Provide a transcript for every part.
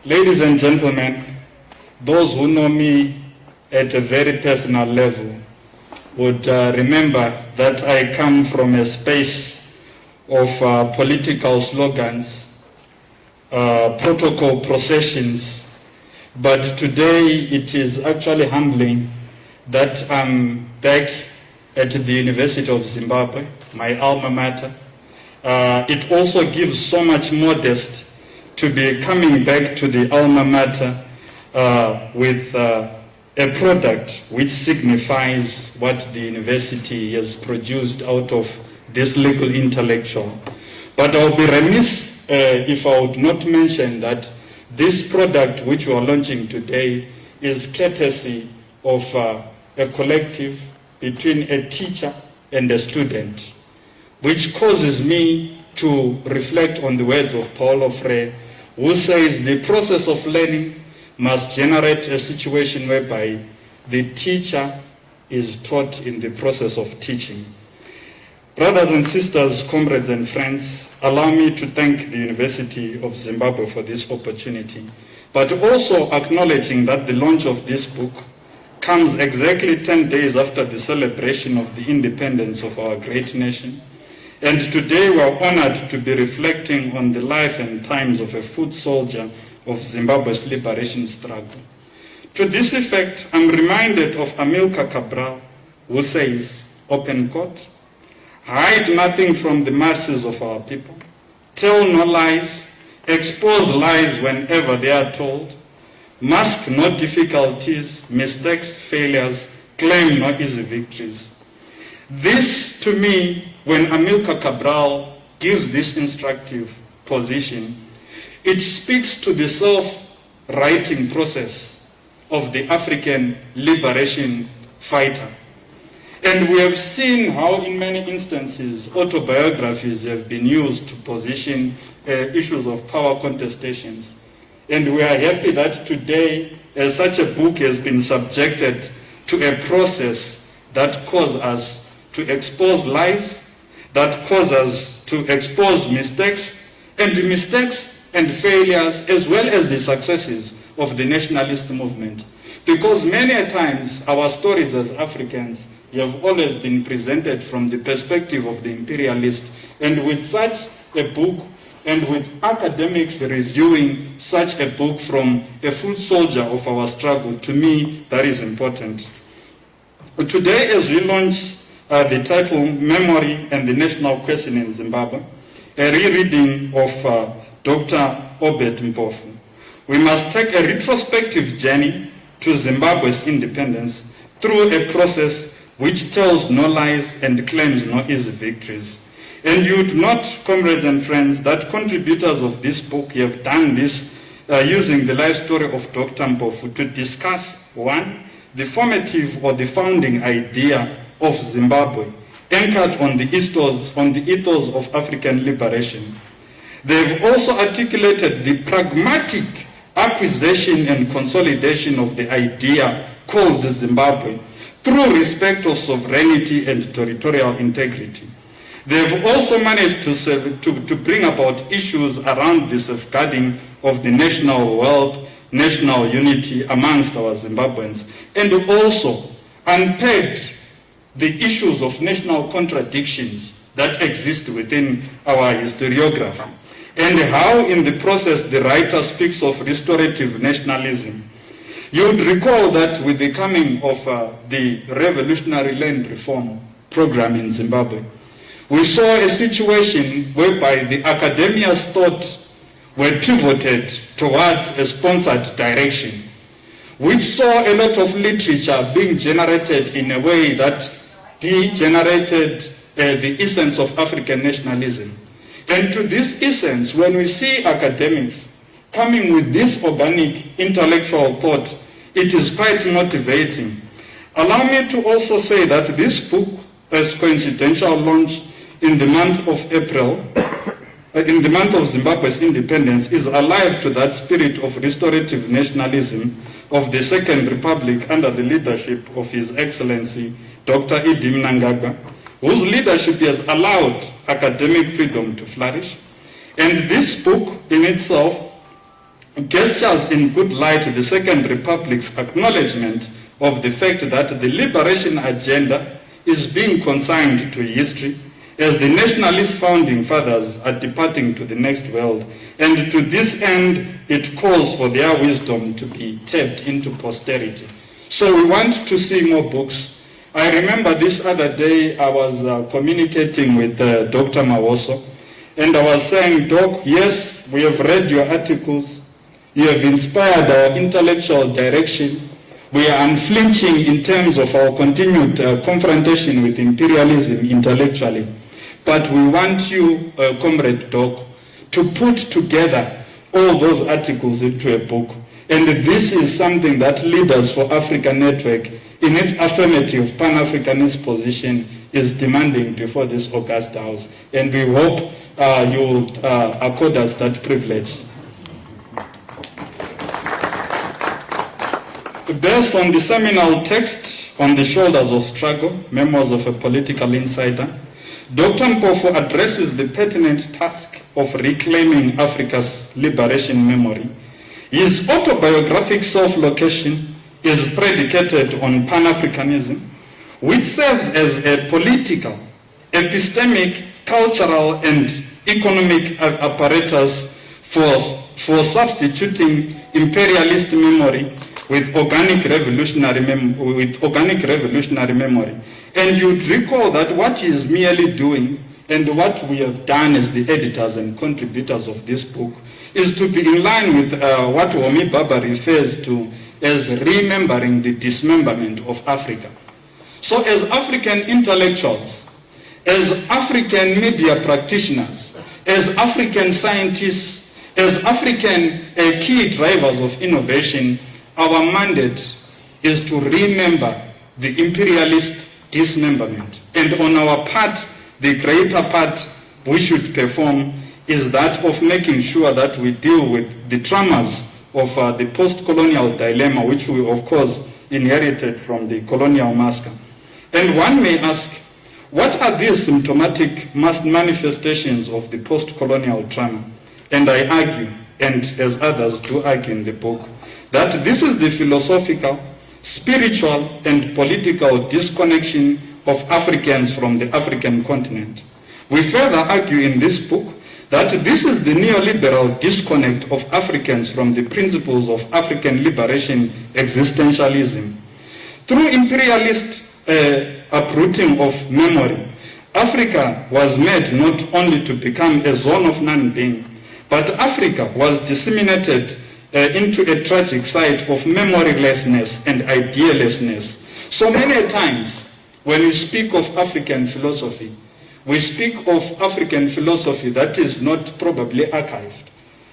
Ladies and gentlemen, those who know me at a very personal level would remember that I come from a space of political slogans, protocol processions, but today it is actually humbling that I'm back at the University of Zimbabwe, my alma mater. It also gives so much modesty to be coming back to the alma mater with a product which signifies what the university has produced out of this legal intellectual. But I'll be remiss if I would not mention that this product which we are launching today is courtesy of a collective between a teacher and a student, which causes me to reflect on the words of Paulo Freire, who says the process of learning must generate a situation whereby the teacher is taught in the process of teaching. Brothers and sisters, comrades and friends, allow me to thank the University of Zimbabwe for this opportunity, but also acknowledging that the launch of this book comes exactly 10 days after the celebration of the independence of our great nation. And today we are honored to be reflecting on the life and times of a foot soldier of Zimbabwe's liberation struggle. To this effect, I'm reminded of Amilcar Cabral, who says, open quote, hide nothing from the masses of our people, tell no lies, expose lies whenever they are told, mask no difficulties, mistakes, failures, claim no easy victories. This, to me, when Amilcar Cabral gives this instructive position, it speaks to the self-writing process of the African liberation fighter. And we have seen how in many instances autobiographies have been used to position issues of power contestations. And we are happy that today such a book has been subjected to a process that causes us to expose lies, that causes us to expose mistakes and failures, as well as the successes of the nationalist movement. Because many a times our stories as Africans have always been presented from the perspective of the imperialist, and with such a book and with academics reviewing such a book from a foot soldier of our struggle, to me that is important. Today, as we launch the title Memory and the National Question in Zimbabwe, a rereading of Dr. Obed Mpofu, we must take a retrospective journey to Zimbabwe's independence through a process which tells no lies and claims no easy victories. And you would note, comrades and friends, that contributors of this book have done this using the life story of Dr. Mpofu to discuss, one, the formative or the founding idea of Zimbabwe, anchored on the ethos of African liberation. They've also articulated the pragmatic acquisition and consolidation of the idea called the Zimbabwe through respect of sovereignty and territorial integrity. They've also managed to bring about issues around the safeguarding of the national wealth, national unity amongst our Zimbabweans, and also unpacked the issues of national contradictions that exist within our historiography, and how in the process the writer speaks of restorative nationalism. You would recall that with the coming of the revolutionary land reform program in Zimbabwe, we saw a situation whereby the academia's thoughts were pivoted towards a sponsored direction, which saw a lot of literature being generated in a way that degenerated the essence of African nationalism. And to this essence, when we see academics coming with this organic intellectual thought, it is quite motivating. Allow me to also say that this book, as coincidental launch in the month of April, in the month of Zimbabwe's independence, is alive to that spirit of restorative nationalism of the Second Republic under the leadership of His Excellency Dr. Idi Mnangagwa, whose leadership has allowed academic freedom to flourish. And this book in itself gestures in good light the Second Republic's acknowledgement of the fact that the liberation agenda is being consigned to history as the nationalist founding fathers are departing to the next world. And to this end, it calls for their wisdom to be tapped into posterity. So we want to see more books. I remember this other day I was communicating with Dr. Mawoso, and I was saying, Doc, yes, we have read your articles. You have inspired our intellectual direction. We are unflinching in terms of our continued confrontation with imperialism intellectually. But we want you, Comrade Doc, to put together all those articles into a book. And this is something that Leaders for Africa Network, in its affirmative Pan-Africanist position, is demanding before this August House. And we hope you will accord us that privilege. Based on the seminal text, On the Shoulders of Struggle, Memoirs of a Political Insider, Dr. Mpofu addresses the pertinent task of reclaiming Africa's liberation memory. His autobiographic self-location is predicated on Pan-Africanism, which serves as a political, epistemic, cultural, and economic apparatus for substituting imperialist memory with organic revolutionary memory. And you'd recall that what he is merely doing, and what we have done as the editors and contributors of this book, is to be in line with what Homi Baba refers to as remembering the dismemberment of Africa. So as African intellectuals, as African media practitioners, as African scientists, as African key drivers of innovation, our mandate is to remember the imperialist dismemberment. And on our part, the greater part we should perform is that of making sure that we deal with the traumas of the post-colonial dilemma, which we, of course, inherited from the colonial massacre. And one may ask, what are these symptomatic manifestations of the post-colonial trauma? And I argue, and as others do argue in the book, that this is the philosophical, spiritual, and political disconnection of Africans from the African continent. We further argue in this book that this is the neoliberal disconnect of Africans from the principles of African liberation existentialism. Through imperialist uprooting of memory, Africa was made not only to become a zone of non-being, but Africa was disseminated into a tragic site of memorylessness and idealessness. So many times when we speak of African philosophy, we speak of African philosophy that is not probably archived.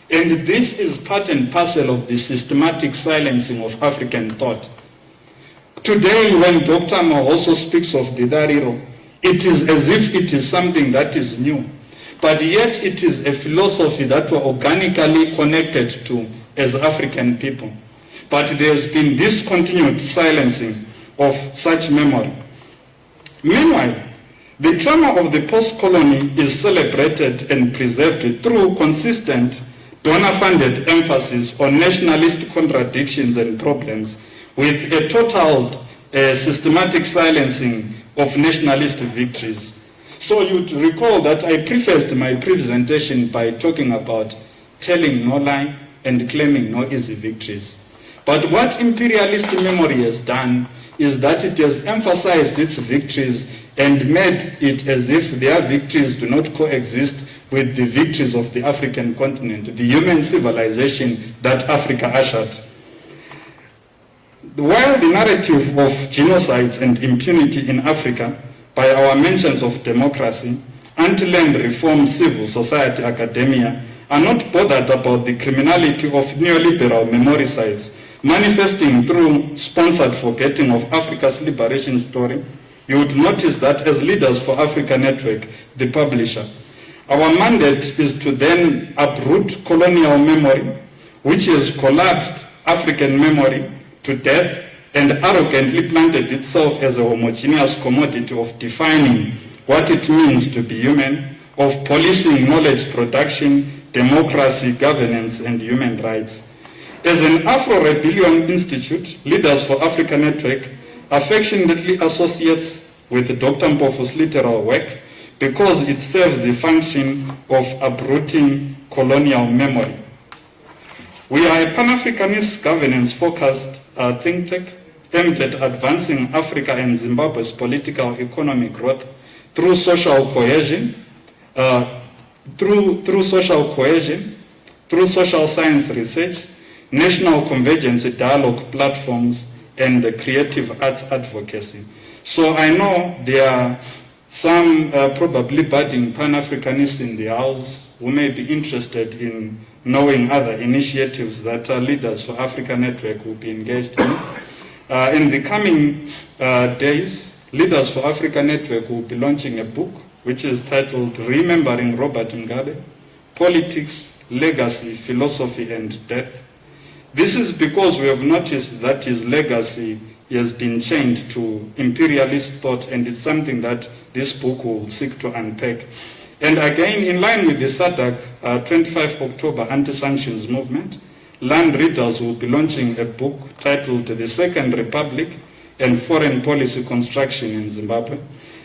And this is part and parcel of the systematic silencing of African thought. Today, when Dr. Ma also speaks of the Dariro, it is as if it is something that is new. But yet it is a philosophy that we're organically connected to as African people. But there's been this continued silencing of such memory. Meanwhile, the trauma of the post-colony is celebrated and preserved through consistent donor-funded emphasis on nationalist contradictions and problems, with a total systematic silencing of nationalist victories. So you'd recall that I prefaced my presentation by talking about telling no lie and claiming no easy victories. But what imperialist memory has done is that it has emphasized its victories and made it as if their victories do not coexist with the victories of the African continent, the human civilization that Africa ushered. While the narrative of genocides and impunity in Africa, by our mentions of democracy, anti-land reform, civil society, academia, are not bothered about the criminality of neoliberal memoricides, manifesting through sponsored forgetting of Africa's liberation story, you would notice that as Leaders for Africa Network, the publisher, our mandate is to then uproot colonial memory, which has collapsed African memory to death and arrogantly planted itself as a homogeneous commodity of defining what it means to be human, of policing knowledge production, democracy, governance, and human rights. As an Afro-Rebellion Institute, Leaders for Africa Network affectionately associates with Dr. Mpofu's literal work because it serves the function of uprooting colonial memory. We are a Pan-Africanist governance-focused think tank aimed at advancing Africa and Zimbabwe's political economic growth through social cohesion, through social science research, national convergence dialogue platforms, and the creative arts advocacy. So I know there are some probably budding Pan-Africanists in the house who may be interested in knowing other initiatives that Leaders for Africa Network will be engaged in. In the coming days, Leaders for Africa Network will be launching a book which is titled Remembering Robert Mugabe, Politics, Legacy, Philosophy and Death. This is because we have noticed that his legacy has been chained to imperialist thought, and it's something that this book will seek to unpack. And again, in line with the SADC 25 October anti-sanctions movement, Land Readers will be launching a book titled The Second Republic and Foreign Policy Construction in Zimbabwe.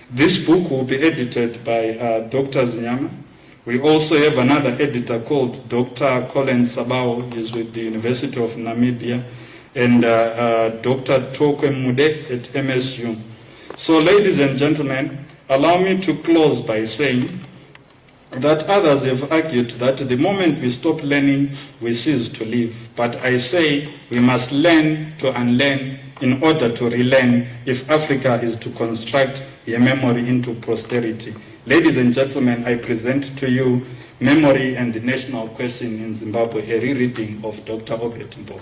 This book will be edited by Dr. Zinyama. We also have another editor called Dr. Colin Sabao. He's with the University of Namibia, and Dr. Tokwe Mude at MSU. So, ladies and gentlemen, allow me to close by saying that others have argued that the moment we stop learning, we cease to live. But I say we must learn to unlearn in order to relearn if Africa is to construct a memory into posterity. Ladies and gentlemen, I present to you Memory and the National Question in Zimbabwe, a rereading of Dr. Obert Mpofu.